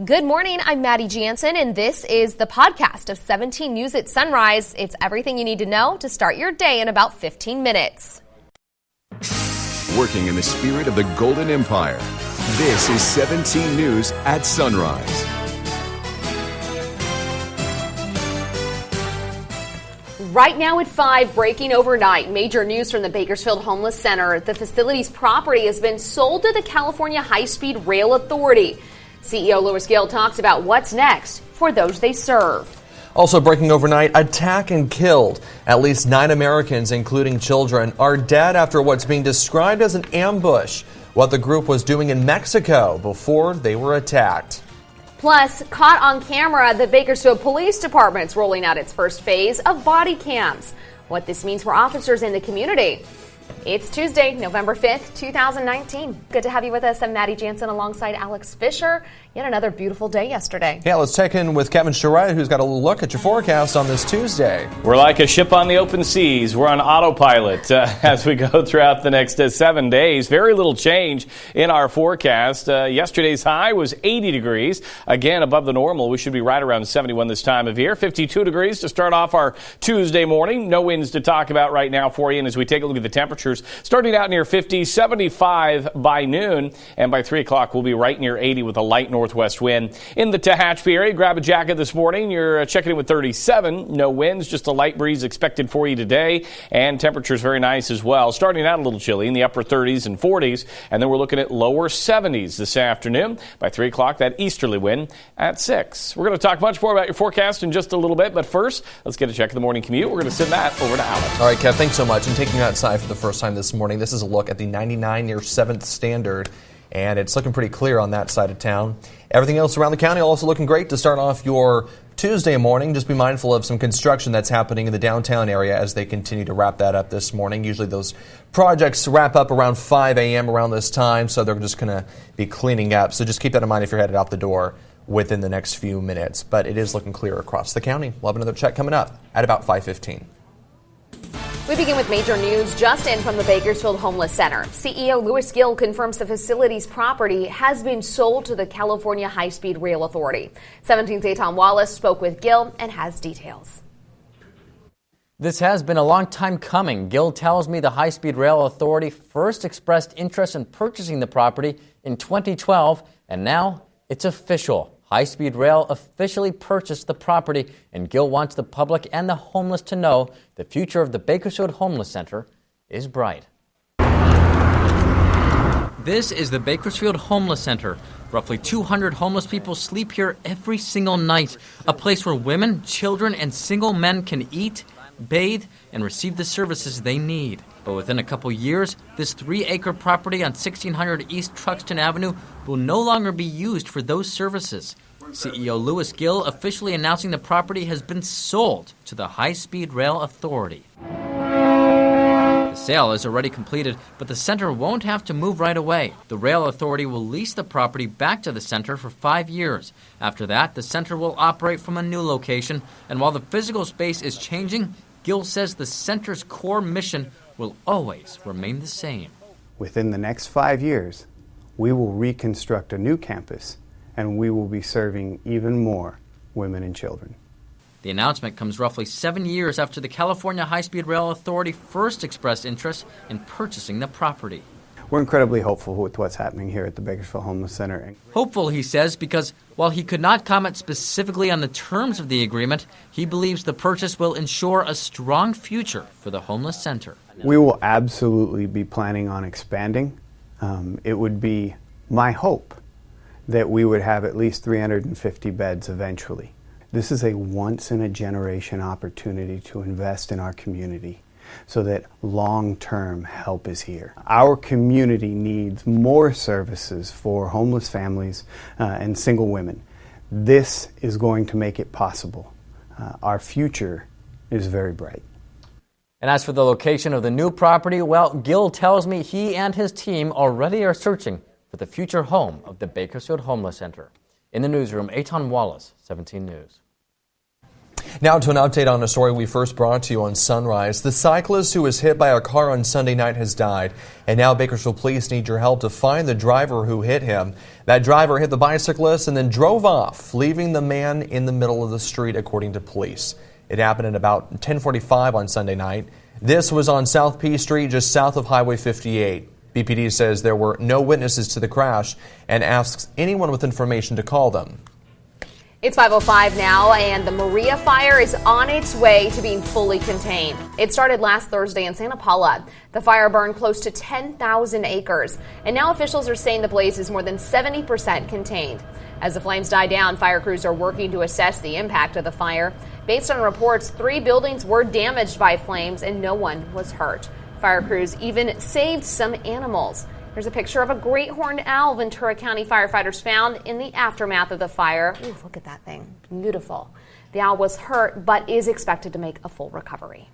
Good morning, I'm Maddie Jansen, and this is the podcast of 17 News at Sunrise. It's everything you need to know to start your day in about 15 minutes. Working in the spirit of the Golden Empire, this is 17 News at Sunrise. Right now at 5, breaking overnight, major news from the Bakersfield Homeless Center. The facility's property has been sold to the California High-Speed Rail Authority. CEO Louis Gill talks about what's next for those they serve. Also breaking overnight, attack and killed. At least 9 Americans, including children, are dead after what's being described as an ambush. What the group was doing in Mexico before they were attacked. Plus, caught on camera, the Bakersfield Police Department's rolling out its first phase of body cams. What this means for officers in the community. It's Tuesday, November 5th, 2019. Good to have you with us. I'm Maddie Jansen alongside Alex Fisher. Yet another beautiful day yesterday. Yeah, let's check in with Kevin Charette, who's got a little look at your forecast on this Tuesday. We're like a ship on the open seas. We're on autopilot as we go throughout the next 7 days. Very little change in our forecast. Yesterday's high was 80 degrees. Again, above the normal. We should be right around 71 this time of year. 52 degrees to start off our Tuesday morning. No winds to talk about right now for you. And as we take a look at the temperatures, starting out near 50, 75 by noon. And by 3 o'clock, we'll be right near 80 with a light northwest wind. In the Tehachapi area, grab a jacket this morning. You're checking in with 37. No winds, just a light breeze expected for you today. And temperatures very nice as well. Starting out a little chilly in the upper 30s and 40s. And then we're looking at lower 70s this afternoon. By 3 o'clock, that easterly wind at 6. We're going to talk much more about your forecast in just a little bit. But first, let's get a check of the morning commute. We're going to send that over to Alex. All right, Kev, thanks so much. And taking you outside for the first time this morning, this is a look at the 99 near 7th Standard. And it's looking pretty clear on that side of town. Everything else around the county also looking great to start off your Tuesday morning. Just be mindful of some construction that's happening in the downtown area as they continue to wrap that up this morning. Usually those projects wrap up around 5 a.m. around this time, so they're just going to be cleaning up. So just keep that in mind if you're headed out the door within the next few minutes. But it is looking clear across the county. We'll have another check coming up at about 5:15. We begin with major news just in from the Bakersfield Homeless Center. CEO Louis Gill confirms the facility's property has been sold to the California High-Speed Rail Authority. 17's Aton Wallace spoke with Gill and has details. This has been a long time coming. Gill tells me the High-Speed Rail Authority first expressed interest in purchasing the property in 2012, and now it's official. High-Speed Rail officially purchased the property, and Gill wants the public and the homeless to know the future of the Bakersfield Homeless Center is bright. This is the Bakersfield Homeless Center. Roughly 200 homeless people sleep here every single night, a place where women, children, and single men can eat, bathe, and receive the services they need. But within a couple years, this 3-acre property on 1600 East Truxton Avenue will no longer be used for those services. CEO Louis Gill officially announcing the property has been sold to the High-Speed Rail Authority. The sale is already completed, but the center won't have to move right away. The rail authority will lease the property back to the center for 5 years. After that, the center will operate from a new location, and while the physical space is changing, Gill says the center's core mission will always remain the same. Within the next 5 years, we will reconstruct a new campus, and we will be serving even more women and children. The announcement comes roughly 7 years after the California High-Speed Rail Authority first expressed interest in purchasing the property. We're incredibly hopeful with what's happening here at the Bakersfield Homeless Center. Hopeful, he says, because while he could not comment specifically on the terms of the agreement, he believes the purchase will ensure a strong future for the homeless center. We will absolutely be planning on expanding. It would be my hope that we would have at least 350 beds eventually. This is a once-in-a-generation opportunity to invest in our community so that long-term help is here. Our community needs more services for homeless families and single women. This is going to make it possible. Our future is very bright. And as for the location of the new property, well, Gill tells me he and his team already are searching for the future home of the Bakersfield Homeless Center. In the newsroom, Aton Wallace, 17 News. Now to an update on a story we first brought to you on Sunrise. The cyclist who was hit by a car on Sunday night has died, and now Bakersfield police need your help to find the driver who hit him. That driver hit the bicyclist and then drove off, leaving the man in the middle of the street, according to police. It happened at about 10:45 on Sunday night. This was on South P Street, just south of Highway 58. BPD says there were no witnesses to the crash and asks anyone with information to call them. It's 5:05 now, and the Maria fire is on its way to being fully contained. It started last Thursday in Santa Paula. The fire burned close to 10,000 acres, and now officials are saying the blaze is more than 70% contained. As the flames die down, fire crews are working to assess the impact of the fire. Based on reports, 3 buildings were damaged by flames and no one was hurt. Fire crews even saved some animals. Here's a picture of a great horned owl Ventura County firefighters found in the aftermath of the fire. Ooh, look at that thing. Beautiful. The owl was hurt but is expected to make a full recovery.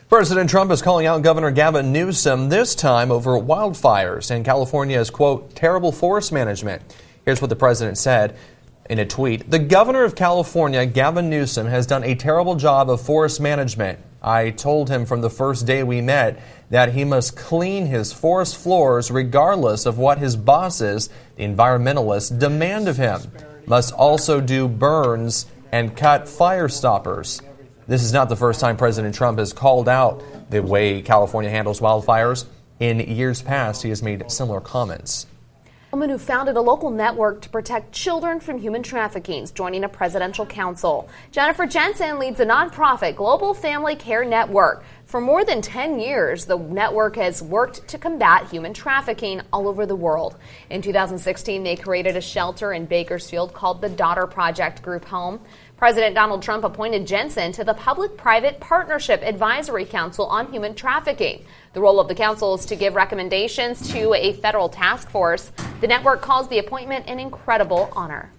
President Trump is calling out Governor Gavin Newsom, this time over wildfires and California's, quote, terrible forest management. Here's what the president said in a tweet. The governor of California, Gavin Newsom, has done a terrible job of forest management. I told him from the first day we met that he must clean his forest floors regardless of what his bosses, the environmentalists, demand of him. Must also do burns and cut fire stoppers. This is not the first time President Trump has called out the way California handles wildfires. In years past, he has made similar comments. A woman who founded a local network to protect children from human trafficking is joining a presidential council. Jennifer Jensen leads a nonprofit Global Family Care Network. For more than 10 years, the network has worked to combat human trafficking all over the world. In 2016, they created a shelter in Bakersfield called the Daughter Project Group Home. President Donald Trump appointed Jensen to the Public-Private Partnership Advisory Council on Human Trafficking. The role of the council is to give recommendations to a federal task force. The network calls the appointment an incredible honor.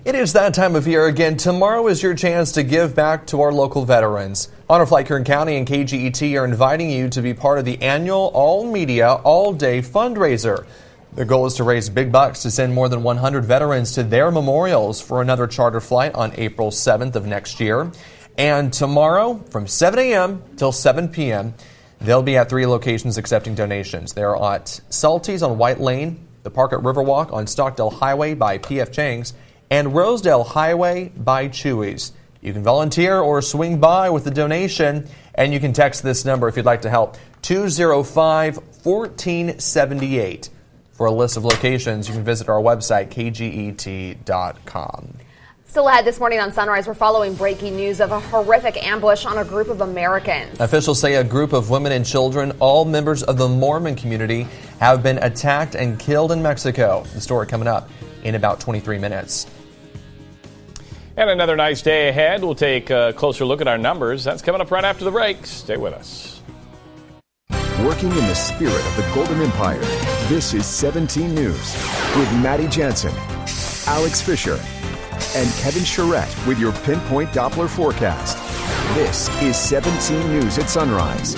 It is that time of year again. Tomorrow is your chance to give back to our local veterans. Honor Flight Kern County and KGET are inviting you to be part of the annual all-media, all-day fundraiser. The goal is to raise big bucks to send more than 100 veterans to their memorials for another charter flight on April 7th of next year. And tomorrow, from 7 a.m. till 7 p.m., they'll be at 3 locations accepting donations. They're at Salty's on White Lane, the Park at Riverwalk on Stockdale Highway by P.F. Chang's, and Rosedale Highway by Chewy's. You can volunteer or swing by with a donation, and you can text this number if you'd like to help, 205-1478. For a list of locations, you can visit our website, kget.com. Still ahead this morning on Sunrise, we're following breaking news of a horrific ambush on a group of Americans. Officials say a group of women and children, all members of the Mormon community, have been attacked and killed in Mexico. The story coming up in about 23 minutes. And another nice day ahead. We'll take a closer look at our numbers. That's coming up right after the break. Stay with us. Working in the spirit of the Golden Empire, this is 17 News with Maddie Jansen, Alex Fisher, and Kevin Charette with your Pinpoint Doppler forecast. This is 17 News at Sunrise.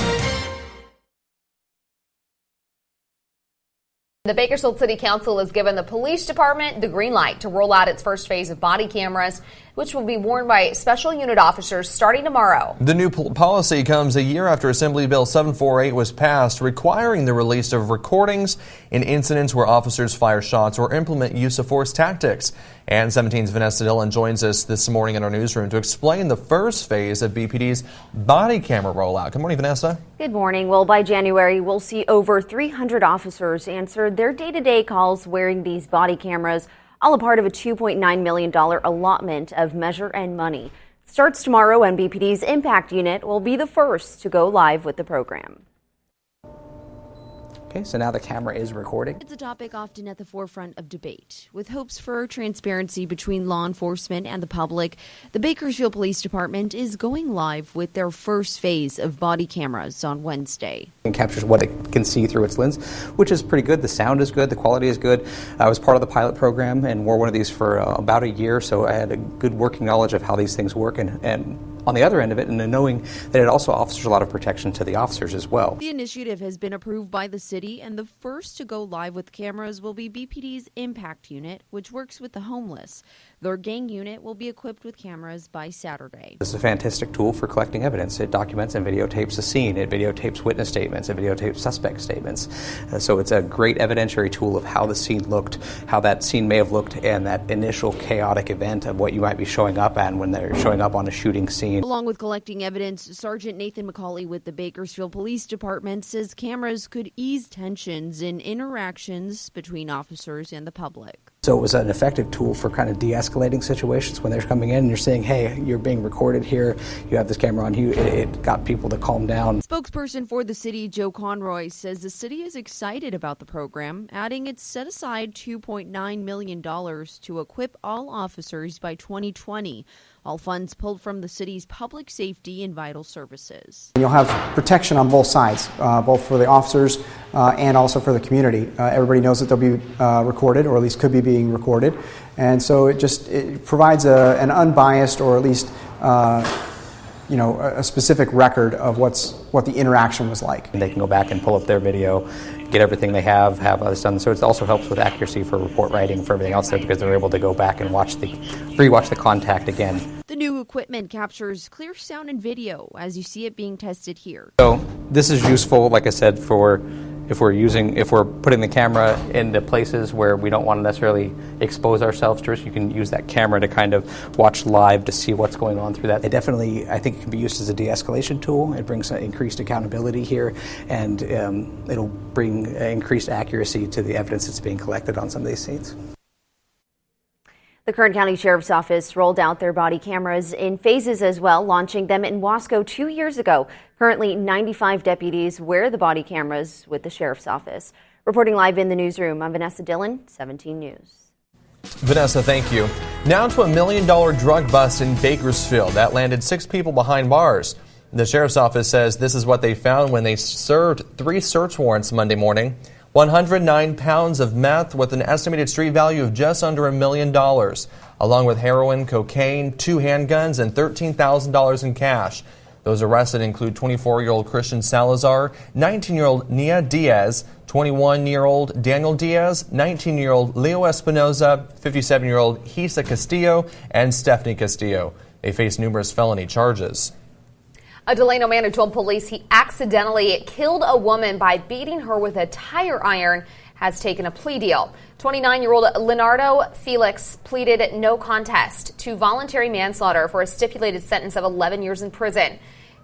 The Bakersfield City Council has given the police department the green light to roll out its first phase of body cameras, which will be worn by special unit officers starting tomorrow. The new policy comes a year after Assembly Bill 748 was passed, requiring the release of recordings in incidents where officers fire shots or implement use of force tactics. And 17's Vanessa Dillon joins us this morning in our newsroom to explain the first phase of BPD's body camera rollout. Good morning, Vanessa. Good morning. Well, by January, we'll see over 300 officers answer their day-to-day calls wearing these body cameras, all a part of a $2.9 million allotment of measure and money. It starts tomorrow, and BPD's Impact Unit will be the first to go live with the program. Okay, so now the camera is recording. It's a topic often at the forefront of debate. With hopes for transparency between law enforcement and the public, the Bakersfield Police Department is going live with their first phase of body cameras on Wednesday. It captures what it can see through its lens, which is pretty good. The sound is good. The quality is good. I was part of the pilot program and wore one of these for about a year, so I had a good working knowledge of how these things work and on the other end of it, and then knowing that it also offers a lot of protection to the officers as well. The initiative has been approved by the city, and the first to go live with cameras will be BPD's Impact Unit, which works with the homeless. Their gang unit will be equipped with cameras by Saturday. This is a fantastic tool for collecting evidence. It documents and videotapes a scene. It videotapes witness statements. It videotapes suspect statements. So it's a great evidentiary tool of how the scene looked, how that scene may have looked, and that initial chaotic event of what you might be showing up at when they're showing up on a shooting scene. Along with collecting evidence, Sergeant Nathan McCauley with the Bakersfield Police Department says cameras could ease tensions in interactions between officers and the public. So it was an effective tool for kind of de-escalating situations when they're coming in and you're saying, hey, you're being recorded here, you have this camera on you. It got people to calm down. Spokesperson for the city, Joe Conroy, says the city is excited about the program, adding it's set aside $2.9 million to equip all officers by 2020. All funds pulled from the city's public safety and vital services. You'll have protection on both sides, both for the officers and also for the community. Everybody knows that they'll be recorded, or at least could be being recorded, and so it provides an unbiased, or at least a specific record of what the interaction was like. And they can go back and pull up their video, get everything they have others done. So it also helps with accuracy for report writing, for everything else there, because they're able to go back and rewatch the contact again. The new equipment captures clear sound and video as you see it being tested here. So this is useful, like I said, for if we're putting the camera into places where we don't want to necessarily expose ourselves to risk. You can use that camera to kind of watch live to see what's going on through that. It definitely, I think, it can be used as a de-escalation tool. It brings increased accountability here, and it'll bring increased accuracy to the evidence that's being collected on some of these scenes. The Kern County Sheriff's Office rolled out their body cameras in phases as well, launching them in Wasco 2 years ago. Currently, 95 deputies wear the body cameras with the Sheriff's Office. Reporting live in the newsroom, I'm Vanessa Dillon, 17 News. Vanessa, thank you. Now to $1 million drug bust in Bakersfield. That landed 6 people behind bars. The Sheriff's Office says this is what they found when they served 3 search warrants Monday morning. 109 pounds of meth with an estimated street value of just under $1 million, along with heroin, cocaine, 2 handguns, and $13,000 in cash. Those arrested include 24-year-old Christian Salazar, 19-year-old Nia Diaz, 21-year-old Daniel Diaz, 19-year-old Leo Espinoza, 57-year-old Hisa Castillo, and Stephanie Castillo. They face numerous felony charges. A Delano man who told police he accidentally killed a woman by beating her with a tire iron has taken a plea deal. 29-year-old Leonardo Felix pleaded no contest to voluntary manslaughter for a stipulated sentence of 11 years in prison.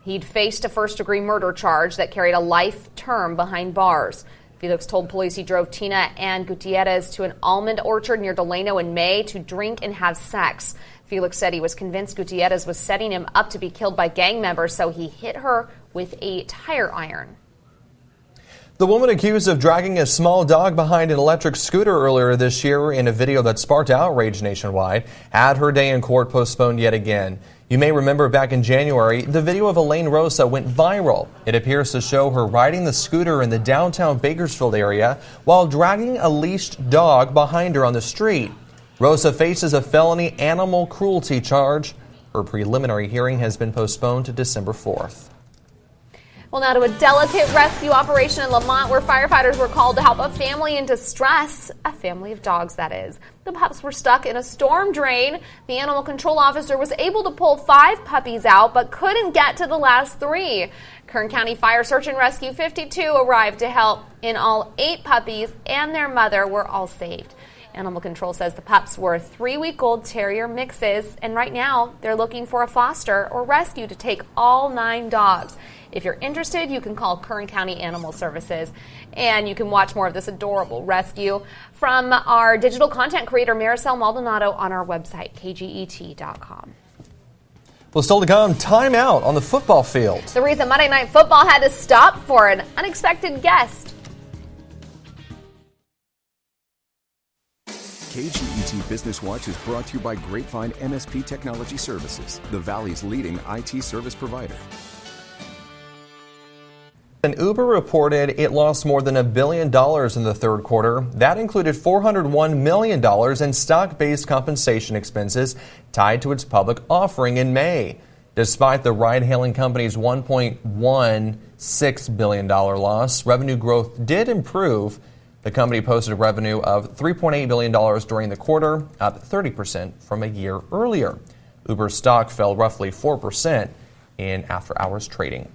He'd faced a first-degree murder charge that carried a life term behind bars. Felix told police he drove Tina and Gutierrez to an almond orchard near Delano in May to drink and have sex. Felix said he was convinced Gutierrez was setting him up to be killed by gang members, so he hit her with a tire iron. The woman accused of dragging a small dog behind an electric scooter earlier this year in a video that sparked outrage nationwide had her day in court postponed yet again. You may remember back in January, the video of Elaine Rosa went viral. It appears to show her riding the scooter in the downtown Bakersfield area while dragging a leashed dog behind her on the street. Rosa faces a felony animal cruelty charge. Her preliminary hearing has been postponed to December 4th. Well, now to a delicate rescue operation in Lamont where firefighters were called to help a family in distress. A family of dogs, that is. The pups were stuck in a storm drain. The animal control officer was able to pull 5 puppies out but couldn't get to the last 3. Kern County Fire Search and Rescue 52 arrived to help. In all, 8 puppies and their mother were all saved. Animal Control says the pups were 3-week-old terrier mixes, and right now they're looking for a foster or rescue to take all 9 dogs. If you're interested, you can call Kern County Animal Services, and you can watch more of this adorable rescue from our digital content creator Maricel Maldonado on our website, kget.com. Well, still to come, timeout on the football field. The reason Monday Night Football had to stop for an unexpected guest. KGET Business Watch is brought to you by Grapevine MSP Technology Services, the Valley's leading IT service provider. And Uber reported it lost more than $1 billion in the third quarter. That included $401 million in stock-based compensation expenses tied to its public offering in May. Despite the ride-hailing company's $1.16 billion loss, revenue growth did improve. The company posted revenue of $3.8 billion during the quarter, up 30% from a year earlier. Uber stock fell roughly 4% in after-hours trading.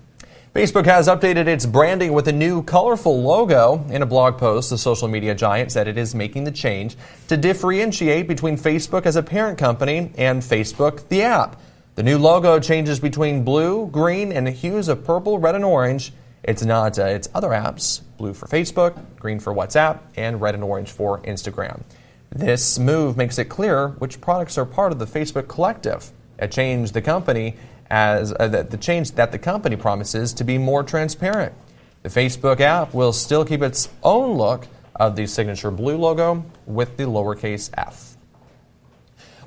Facebook has updated its branding with a new colorful logo. In a blog post, the social media giant said it is making the change to differentiate between Facebook as a parent company and Facebook, the app. The new logo changes between blue, green, and hues of purple, red, and orange. It's not its other apps, blue for Facebook, green for WhatsApp, and red and orange for Instagram. This move makes it clear which products are part of the Facebook collective, a change the company that the company promises to be more transparent. The Facebook app will still keep its own look of the signature blue logo with the lowercase f.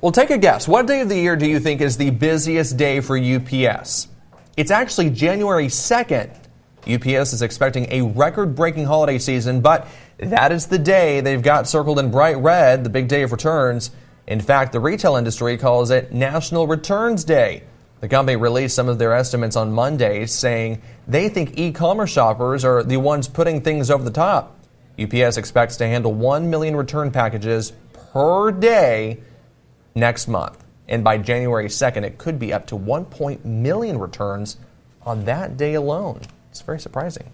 Well, take a guess. What day of the year do you think is the busiest day for UPS? It's actually January 2nd. UPS is expecting a record-breaking holiday season, but that is the day they've got circled in bright red, the big day of returns. In fact, the retail industry calls it National Returns Day. The company released some of their estimates on Monday, saying they think e-commerce shoppers are the ones putting things over the top. UPS expects to handle 1 million return packages per day next month. And by January 2nd, it could be up to 1 million returns on that day alone. It's very surprising.